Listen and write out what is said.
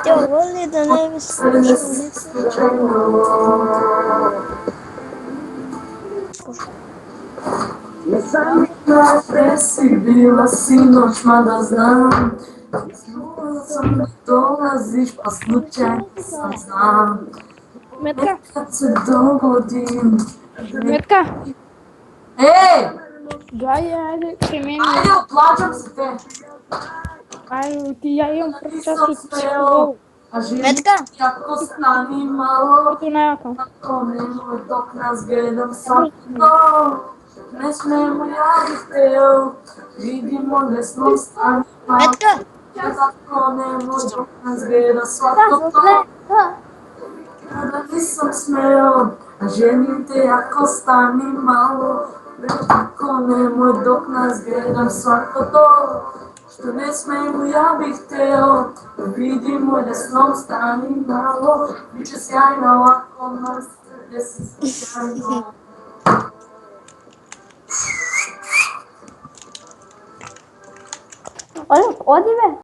Тя воли да не ми слушали. Gde si bila sinoć, mada znam sam da dolaziš, pa slučajno sam znam. Метка, Kad se dogodim. метка. Ej! Ajde, ke meni. Ajde, oplačam se te. Ajde, ti ja imam Nisam прочасот smeo, a živim jako stani malo. Ето најака. Ako nemoj dok nas gledam svako. Ne smemo, ja bih hteo, vidimo desno stani malo. Метка. Tako nemoj dok nas gleda svako. Kada nisam smeo, a želim te jako stani malo. Tako nemoj dok nas gledam svako to. Što ne smemo, ja bih hteo, vidimo desnom stani malo. Biće sjajno ovako, nas desi sjajno. Оди бе.